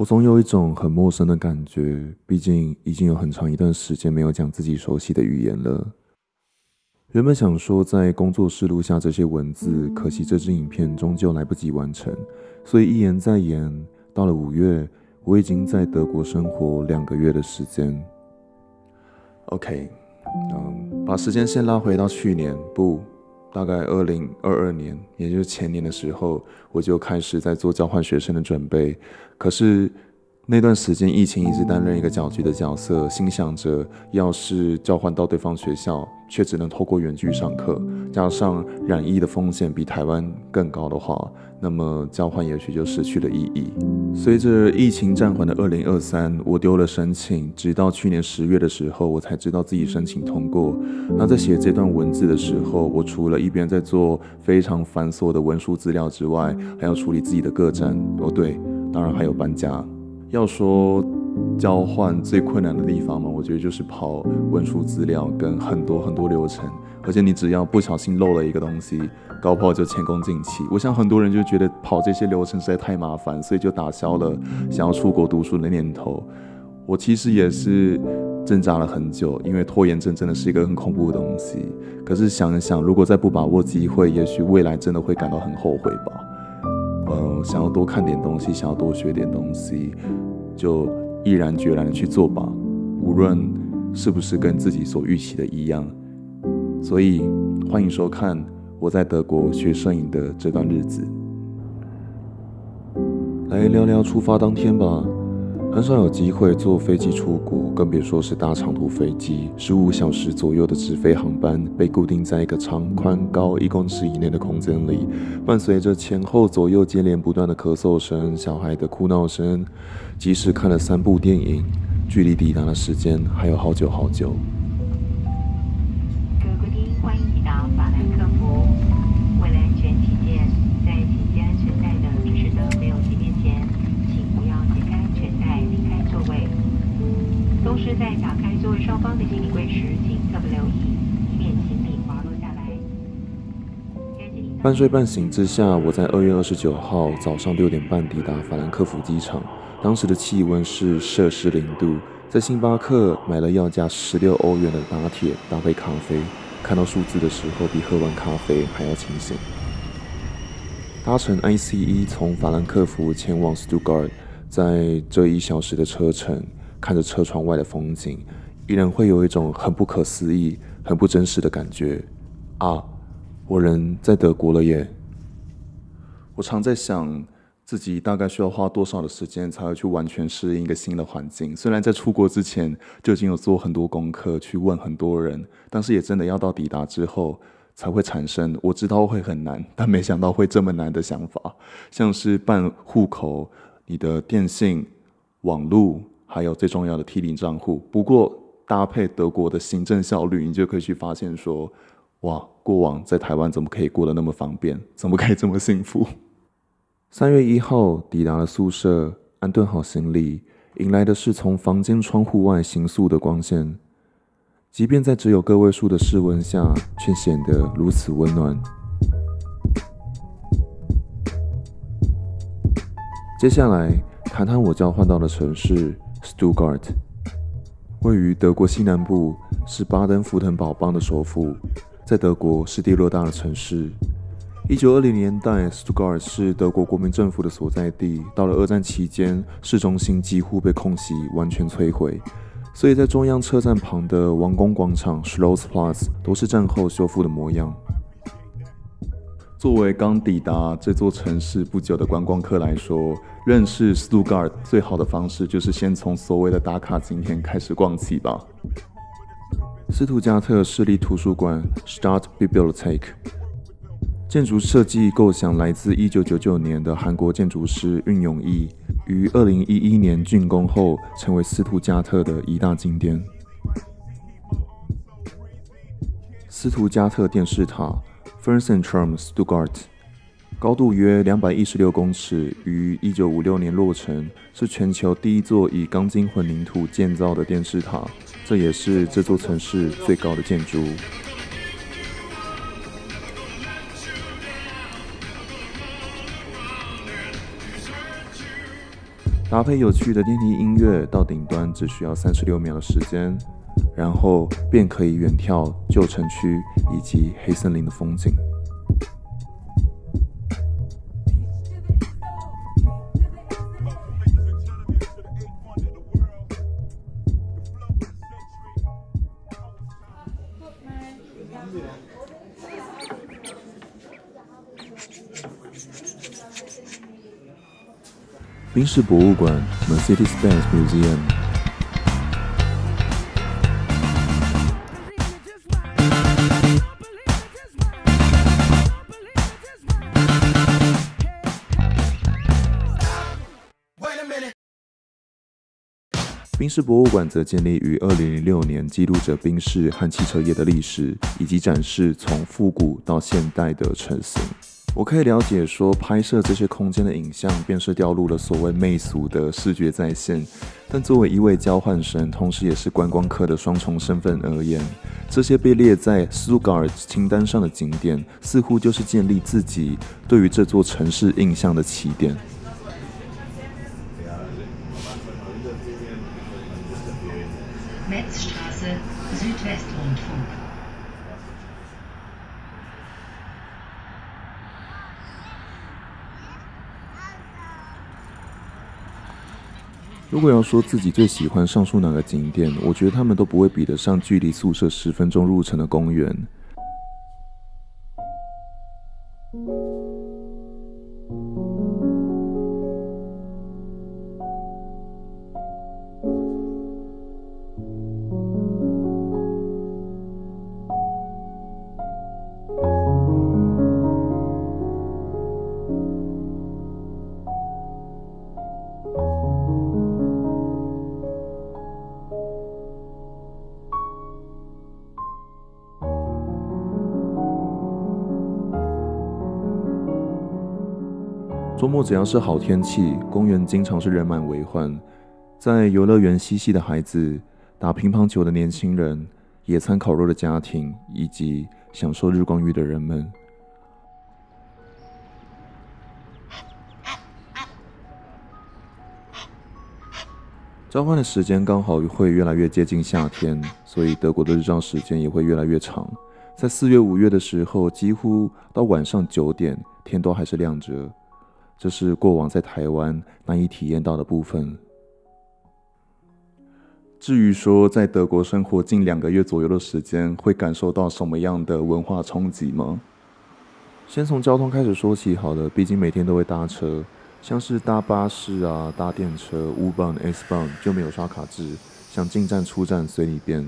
我总有一种很陌生的感觉，毕竟已经有很长一段时间没有讲自己熟悉的语言了。原本想说在工作室录下这些文字，可惜这支影片终究来不及完成，所以一言再言，到了5月，我已经在德国生活2个月的时间。OK，把时间线拉回到去年，大概2022年，也就是前年的时候，我就开始在做交换学生的准备。可是那段时间，疫情一直担任一个搅局的角色，心想着要是交换到对方学校，却只能透过远距上课，加上染疫的风险比台湾更高的话，那么交换也许就失去了意义。随着疫情暂缓的2023，我丢了申请，直到去年10月的时候，我才知道自己申请通过。那在写这段文字的时候，我除了一边在做非常繁琐的文书资料之外，还要处理自己的个展。对，当然还有搬家。要说交换最困难的地方嘛，我觉得就是跑文书资料跟很多流程，而且你只要不小心漏了一个东西，搞不好就前功尽弃。我想很多人就觉得跑这些流程实在太麻烦，所以就打消了想要出国读书的念头。我其实也是挣扎了很久，因为拖延症真的是一个很恐怖的东西。可是想一想，如果再不把握机会，也许未来真的会感到很后悔吧。想要多看点东西，想要多学点东西，就毅然决然的去做吧，无论是不是跟自己所预期的一样。所以欢迎收看我在德国学摄影的这段日子。来聊聊出发当天吧。很少有机会坐飞机出国，更别说是大长途飞机，15小时左右的直飞航班，被固定在一个长宽高1公尺以内的空间里，伴随着前后左右接连不断的咳嗽声、小孩的哭闹声。即使看了3部电影，距离抵达的时间还有好久好久。各位贵宾，欢迎抵达法兰克福。为了安全起见，在紧急安全带的指示灯没有熄灭前，请不要解开安全带离开座位。同时，在打开座位双方的行李柜时，请特别留意，以免行李滑落下来。半睡半醒之下，我在2月29号早上6点半抵达法兰克福机场。当时的气温是-0度，在星巴克买了要价16欧元的拿铁搭配咖啡，看到数字的时候，比喝完咖啡还要清醒。搭乘 ICE 从法兰克福前往 Stuttgart， 在这1小时的车程，看着车窗外的风景，依然会有一种很不可思议、很不真实的感觉。我人在德国了耶！我常在想，自己大概需要花多少的时间才会去完全适应一个新的环境。虽然在出国之前就已经有做很多功课，去问很多人，但是也真的要到抵达之后才会产生我知道会很难，但没想到会这么难的想法。像是办户口、你的电信、网路，还有最重要的 T0账户。不过搭配德国的行政效率，你就可以去发现说，哇，过往在台湾怎么可以过得那么方便，怎么可以这么幸福？3月1号抵达了宿舍，安顿好行李，迎来的是从房间窗户外形塑的光线。即便在只有个位数的室温下，却显得如此温暖。接下来谈谈我交换到的城市 Stuttgart， 位于德国西南部，是巴登符腾堡邦的首府，在德国是第6大的城市。1920年代 Stuttgart 是德国国民政府的所在地，到了2战期间，市中心几乎被空袭，完全摧毁。所以在中央车站旁的王宫广场 Schlossplatz 都是战后修复的模样。作为刚抵达这座城市不久的观光客来说，认识 Stuttgart 最好的方式就是先从所谓的打卡景点开始逛起吧。斯图加特市立图书馆 Stadtbibliothek， 建筑设计构想来自1999年的韩国建筑师运永义，于2011年竣工后，成为斯图加特的一大景点。斯图加特电视塔 Fernsehturm Stuttgart， 高度约216公尺，于1956年落成，是全球第一座以钢筋混凝土建造的电视塔，这也是这座城市最高的建筑。搭配有趣的电梯音乐到顶端只需要36秒的时间，然后便可以远眺旧城区以及黑森林的风景。宾士博物馆 Mercedes-Benz Museum。宾士博物馆则建立于2006年，记录着宾士和汽车业的历史，以及展示从复古到现代的成型。我可以了解说，拍摄这些空间的影像，便是掉入了所谓媚俗的视觉再现。但作为一位交换生，同时也是观光客的双重身份而言，这些被列在 Stuttgart 清单上的景点，似乎就是建立自己对于这座城市印象的起点。Metzstraße, Südwestrundfunk。如果要说自己最喜欢上述哪个景点，我觉得他们都不会比得上距离宿舍10分钟入城的公园。周末只要是好天气，公园经常是人满为患。在游乐园嬉戏的孩子，打乒乓球的年轻人，野餐烤肉的家庭，以及享受日光浴的人们。交换的时间刚好会越来越接近夏天，所以德国的日照时间也会越来越长。在4月、5月的时候，几乎到晚上9点，天都还是亮着。这是过往在台湾难以体验到的部分。至于说在德国生活近2个月左右的时间，会感受到什么样的文化冲击吗？先从交通开始说起好了，毕竟每天都会搭车，像是搭巴士啊、搭电车、U-Bahn、S-Bahn 就没有刷卡制，想进站出站随你便。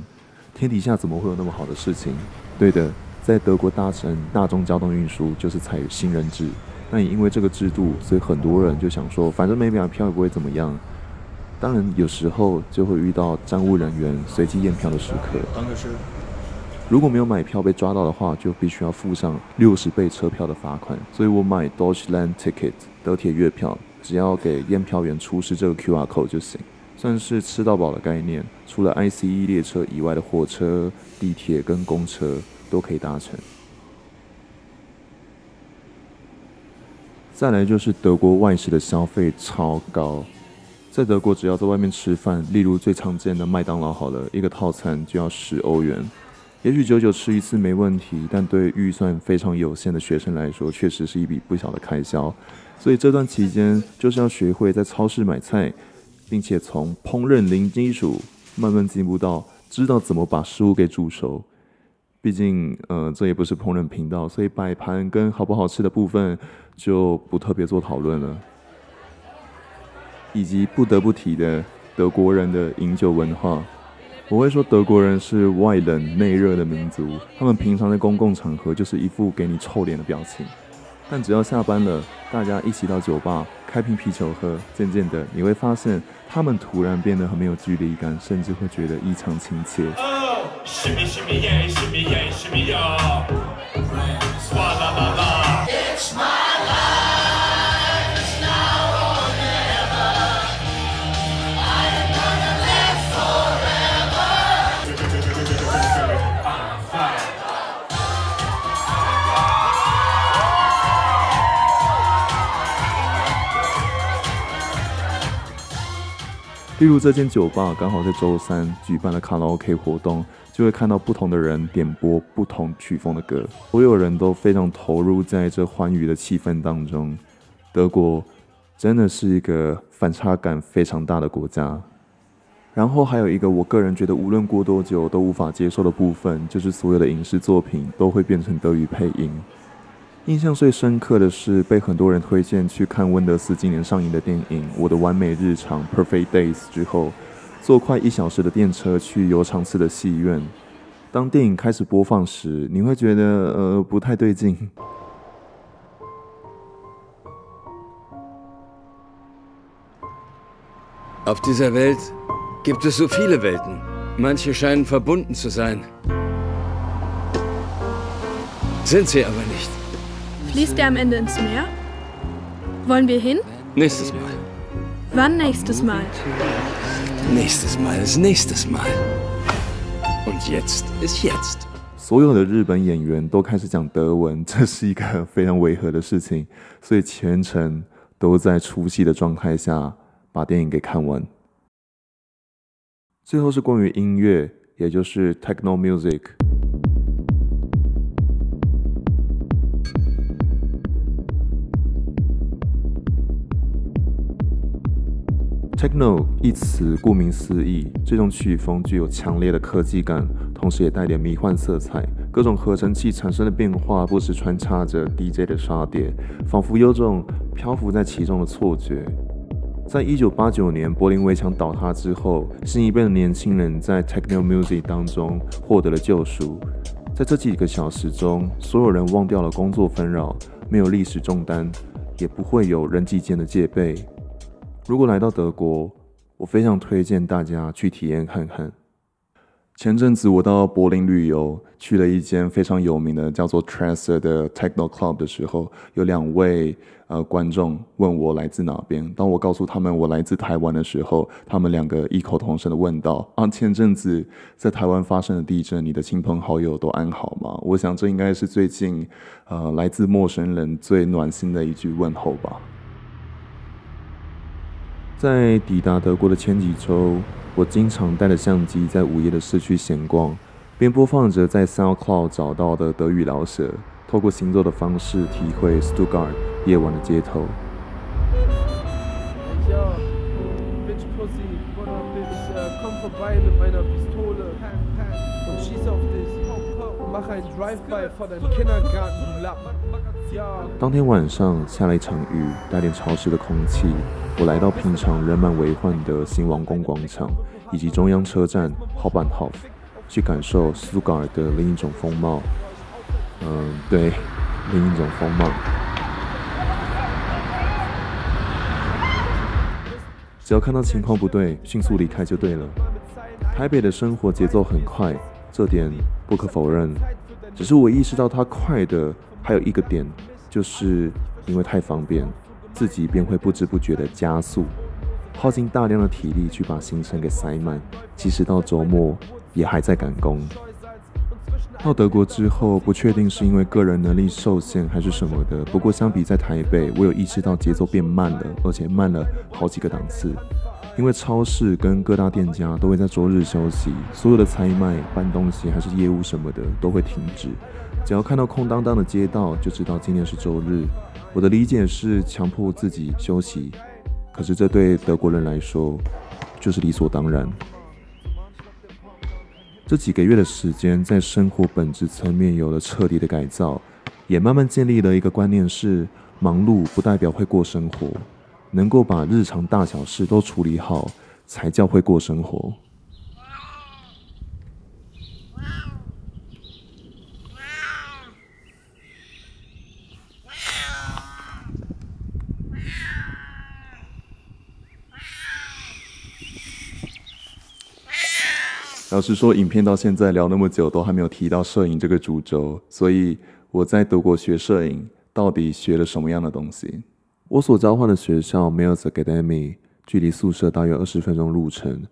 天底下怎么会有那么好的事情？对的，在德国搭乘大众交通运输就是采取新人制。那也因为这个制度，所以很多人就想说，反正没买票也不会怎么样。当然，有时候就会遇到站务人员随机验票的时刻。如果没有买票被抓到的话，就必须要付上60倍车票的罚款。所以我买 Deutschland Ticket 德铁月票，只要给验票员出示这个 QR code 就行，算是吃到饱的概念。除了 ICE 列车以外的火车、地铁跟公车都可以搭乘。再来就是德国外食的消费超高，在德国只要在外面吃饭，例如最常见的麦当劳好了，一个套餐就要10欧元。也许久久吃一次没问题，但对预算非常有限的学生来说，确实是一笔不小的开销。所以这段期间就是要学会在超市买菜，并且从烹饪零基础慢慢进步到知道怎么把食物给煮熟。毕竟，这也不是烹饪频道，所以摆盘跟好不好吃的部分就不特别做讨论了。以及不得不提的德国人的饮酒文化，我会说德国人是外冷内热的民族，他们平常在公共场合就是一副给你臭脸的表情，但只要下班了，大家一起到酒吧开瓶啤酒喝，渐渐的你会发现，他们突然变得很没有距离感，甚至会觉得异常亲切。Shimmy, shimmy, yeah, shimmy, yeah, shimmy, yeah. Swalla la la. It's my life, it's now or never. I am gonna live forever. I'm fire. 例如这间酒吧刚好在周三举办了卡拉 OK 活动，就会看到不同的人点播不同曲风的歌，所有人都非常投入在这欢愉的气氛当中。德国真的是一个反差感非常大的国家。然后还有一个我个人觉得无论过多久都无法接受的部分，就是所有的影视作品都会变成德语配音。印象最深刻的是被很多人推荐去看温德斯今年上映的电影《我的完美日常》（Perfect Days） 之后，坐快1小时的电车去有场次的戏院。当电影开始播放时，你会觉得不太对劲。Auf dieser Welt gibt es so viele Welten. Manche scheinen verbunden zu sein. Sind sie aber nicht. Fließt er am Ende ins Meer? Wollen wir hin? Nächstes Mal. Wann nächstes Mal? Nächstes Mal ist nächstes Mal. Und jetzt ist jetzt. 所有的日本演员都开始讲德文，这是一个非常违和的事情，所以全程都在出戏的状态下把电影给看完。最后是关于音乐，也就是 Techno Music。Techno 一词顾名思义，这种曲风具有强烈的科技感，同时也带点迷幻色彩。各种合成器产生的变化不时穿插着 DJ 的沙碟，仿佛有种漂浮在其中的错觉。在1989年柏林围墙倒塌之后，新一辈的年轻人在 Techno Music 当中获得了救赎。在这几个小时中，所有人忘掉了工作纷扰，没有历史重担，也不会有人际间的戒备。如果来到德国，我非常推荐大家去体验看看。前阵子我到柏林旅游，去了一间非常有名的叫做 Tracer 的 Techno Club 的时候，有2位观众问我来自哪边。当我告诉他们我来自台湾的时候，他们2个异口同声的问道：前阵子在台湾发生的地震，你的亲朋好友都安好吗？我想这应该是最近来自陌生人最暖心的一句问候吧。在抵达德国的前几周，我经常带着相机在午夜的市区闲逛，边播放着在 SoundCloud 找到的德语老舍，透过行走的方式体会 Stuttgart 夜晚的街头。当天晚上下了一场雨，带点潮湿的空气。我来到平常人满为患的新王宫广场以及中央车站 Hauptbahnhof， 去感受 Stuttgart 的另一种风貌。对，另一种风貌。只要看到情况不对，迅速离开就对了。台北的生活节奏很快，这点不可否认。只是我意识到它快的还有一个点，就是因为太方便，自己便会不知不觉的加速，耗尽大量的体力去把行程给塞满，即使到周末也还在赶工。到德国之后，不确定是因为个人能力受限还是什么的，不过相比在台北，我有意识到节奏变慢了，而且慢了好几个档次。因为超市跟各大店家都会在周日休息，所有的采买、搬东西还是业务什么的都会停止。只要看到空荡荡的街道，就知道今天是周日。我的理解是强迫自己休息，可是这对德国人来说就是理所当然。这几个月的时间，在生活本质层面有了彻底的改造，也慢慢建立了一个观念是：忙碌不代表会过生活，能够把日常大小事都处理好，才叫会过生活。老实说，影片到现在聊那么久，都还没有提到摄影这个主轴，所以我在德国学摄影，到底学了什么样的东西？我所交换的学校 Mills Academy 距离宿舍大约20分钟路程，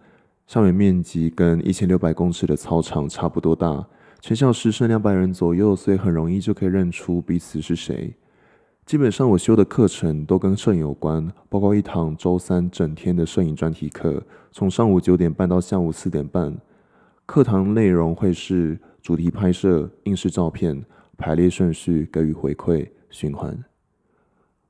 校园面积跟1600公尺的操场差不多大，全校师生200人左右，所以很容易就可以认出彼此是谁。基本上我修的课程都跟摄影有关，包括一堂周3整天的摄影专题课，从上午9点半到下午4点半。课堂内容会是主题拍摄、映式照片、排列顺序、给予回馈、循环。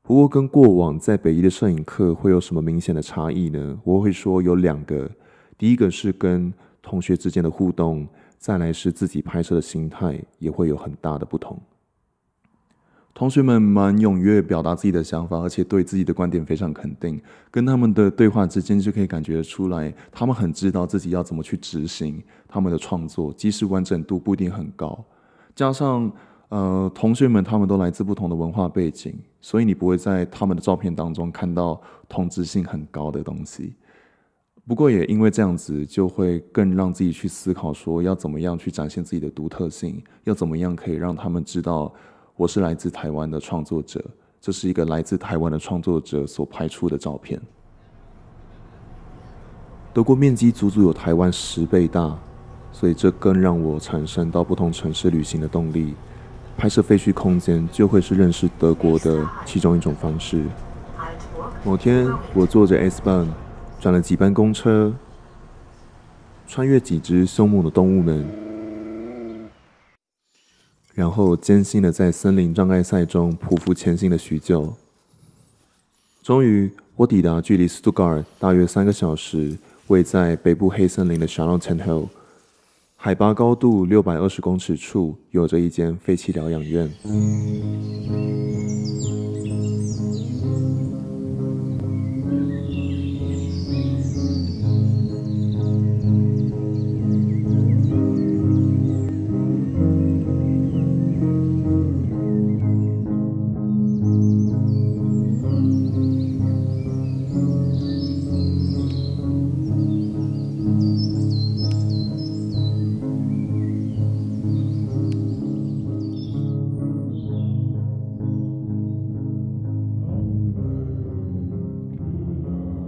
不过跟过往在北医的摄影课会有什么明显的差异呢？我会说有2个，第一个是跟同学之间的互动，再来是自己拍摄的心态也会有很大的不同。同学们蛮踊跃表达自己的想法，而且对自己的观点非常肯定，跟他们的对话之间就可以感觉出来，他们很知道自己要怎么去执行他们的创作，即使完整度不一定很高。加上同学们他们都来自不同的文化背景，所以你不会在他们的照片当中看到同质性很高的东西。不过也因为这样子，就会更让自己去思考说要怎么样去展现自己的独特性，要怎么样可以让他们知道我是来自台湾的创作者，这是一个来自台湾的创作者所拍出的照片。德国面积足足有台湾10倍大，所以这更让我产生到不同城市旅行的动力。拍摄废墟空间就会是认识德国的其中一种方式。某天，我坐着 S-Bahn 转了几班公车，穿越几只凶猛的动物们，然后艰辛地在森林障碍赛中匍匐前行了许久。终于，我抵达距离 Stuttgart 大约3个小时，位在北部黑森林的 Charlottenhill， 海拔高度620公尺处，有着一间废弃疗养院。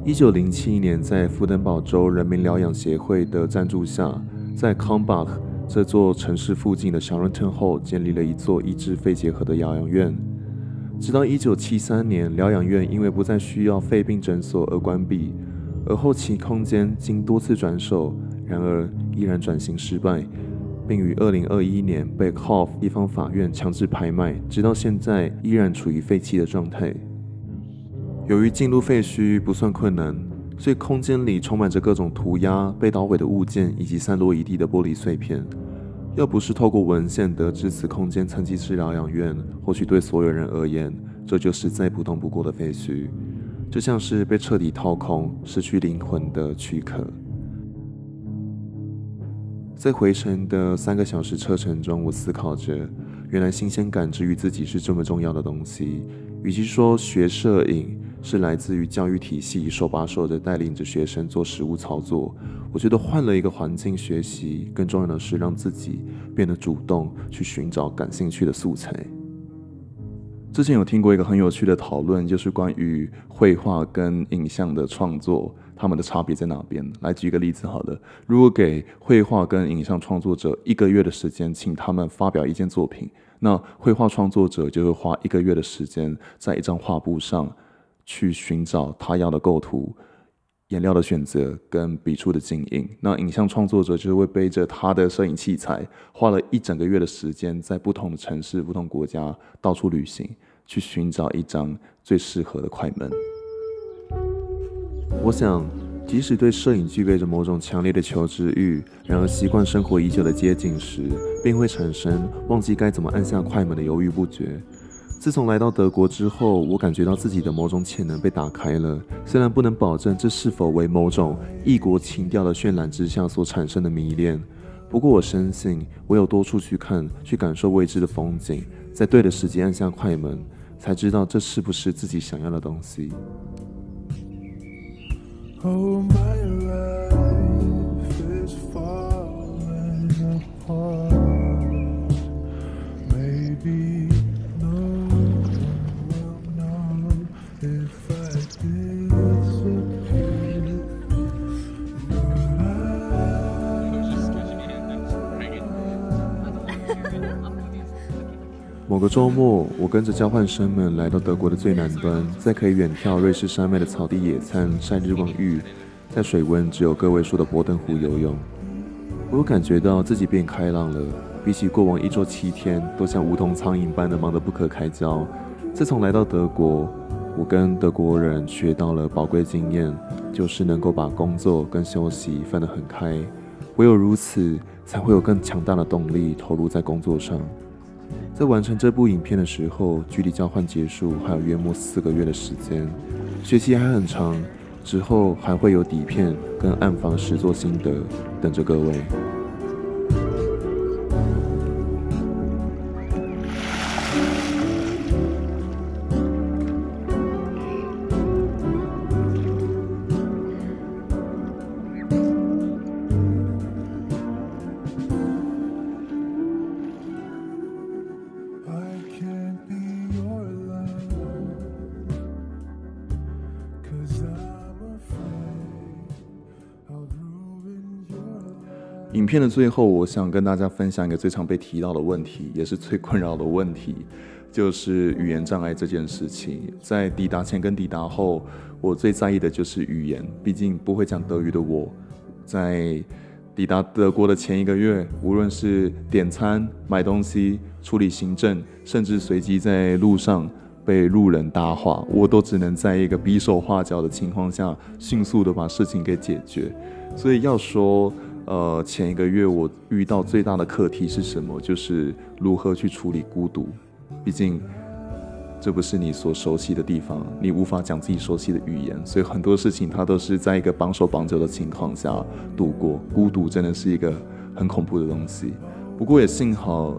1907年，在福登堡州人民疗养协会的赞助下，在 Kambach 这座城市附近的 Charlottenhill 建立了一座医治肺结核的疗养院。直到1973年，疗养院因为不再需要肺病诊所而关闭，而后其空间经多次转手，然而依然转型失败，并于2021年被 Hof 地方法院强制拍卖，直到现在依然处于废弃的状态。由于进入废墟不算困难，所以空间里充满着各种涂鸦、被捣毁的物件以及散落一地的玻璃碎片。要不是透过文献得知此空间曾经是疗养院，或许对所有人而言，这就是再普通不过的废墟，就像是被彻底掏空、失去灵魂的躯壳。在回程的3个小时车程中，我思考着，原来新鲜感之于自己是这么重要的东西。与其说学摄影是来自于教育体系手把手的带领着学生做实务操作，我觉得换了一个环境学习，更重要的是让自己变得主动去寻找感兴趣的素材。之前有听过一个很有趣的讨论，就是关于绘画跟影像的创作，他们的差别在哪边？来举一个例子好了，如果给绘画跟影像创作者1个月的时间，请他们发表一件作品，那绘画创作者就会花1个月的时间，在一张画布上去寻找他要的构图、颜料的选择跟笔触的经营。那影像创作者就会背着他的摄影器材，花了1整个月的时间，在不同的城市、不同国家到处旅行，去寻找一张最适合的快门。我想，即使对摄影具备着某种强烈的求知欲，然而习惯生活已久的街景时，并会产生忘记该怎么按下快门的犹豫不决。自从来到德国之后，我感觉到自己的某种潜能被打开了，虽然不能保证这是否为某种异国情调的渲染之下所产生的迷恋，不过我深信，唯有多处去看，去感受未知的风景，在对的时机按下快门，才知道这是不是自己想要的东西。Oh, my life is falling apart. Maybe no one will know if I disappear. But 某个周末，我跟着交换生们来到德国的最南端，在可以远眺瑞士山脉的草地野餐、晒日光浴，在水温只有个位数的博登湖游泳。我有感觉到自己变开朗了，比起过往一周7天都像无头苍蝇般的忙得不可开交。自从来到德国，我跟德国人学到了宝贵经验，就是能够把工作跟休息分得很开，唯有如此，才会有更强大的动力投入在工作上。在完成这部影片的时候，距离交换结束还有约莫4个月的时间，学期还很长，之后还会有底片跟暗房实作心得等着各位。I can't be your love, 'cause I'm afraid I'll ruin your life. 影片的最后，我想跟大家分享一个最常被提到的问题，也是最困扰的问题，就是语言障碍这件事情。在抵达前跟抵达后，我最在意的就是语言，毕竟不会讲德语的我，在抵达德国的前1个月，无论是点餐、买东西、处理行政，甚至随机在路上被路人搭话，我都只能在一个比手画脚的情况下，迅速的把事情给解决。所以要说，前1个月我遇到最大的课题是什么？就是如何去处理孤独。毕竟，这不是你所熟悉的地方，你无法讲自己熟悉的语言，所以很多事情它都是在一个绑手绑脚的情况下度过。孤独真的是一个很恐怖的东西。不过也幸好，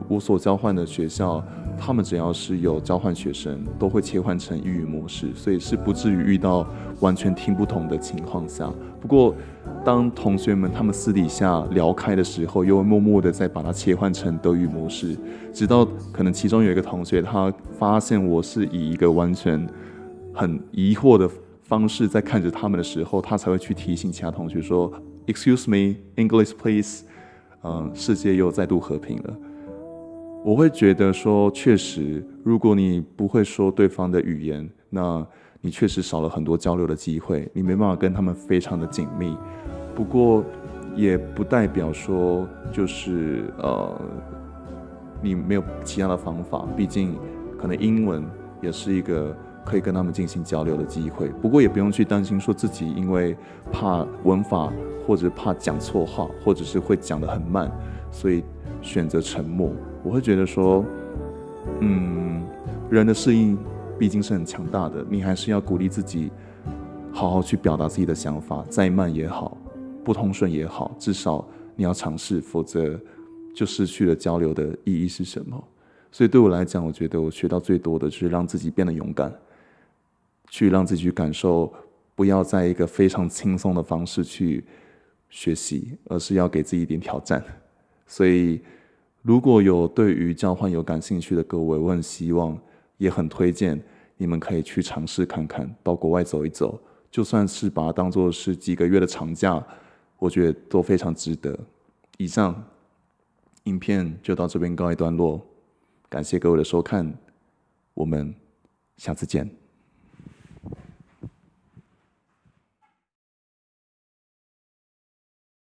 我所交换的学校，他们只要是有交换学生，都会切换成英语模式，所以是不至于遇到完全听不懂的情况下。不过，当同学们他们私底下聊开的时候，又会默默的再把它切换成德语模式，直到可能其中有一个同学他发现我是以一个完全很疑惑的方式在看着他们的时候，他才会去提醒其他同学说 "Excuse me, English please." 世界又再度和平了。我会觉得说，确实，如果你不会说对方的语言，那你确实少了很多交流的机会，你没办法跟他们非常的紧密。不过，也不代表说就是你没有其他的方法，毕竟可能英文也是一个可以跟他们进行交流的机会。不过也不用去担心说自己因为怕文法或者怕讲错话，或者是会讲得很慢，所以选择沉默。我会觉得说，人的适应毕竟是很强大的，你还是要鼓励自己好好去表达自己的想法，再慢也好，不通顺也好，至少你要尝试，否则就失去了交流的意义是什么。所以对我来讲，我觉得我学到最多的就是让自己变得勇敢，去让自己去感受，不要在一个非常轻松的方式去学习，而是要给自己一点挑战。所以如果有对于交换有感兴趣的各位，我很希望也很推荐你们可以去尝试看看，到国外走一走，就算是把它当作是几个月的长假，我觉得都非常值得。以上影片就到这边告一段落，感谢各位的收看，我们下次见。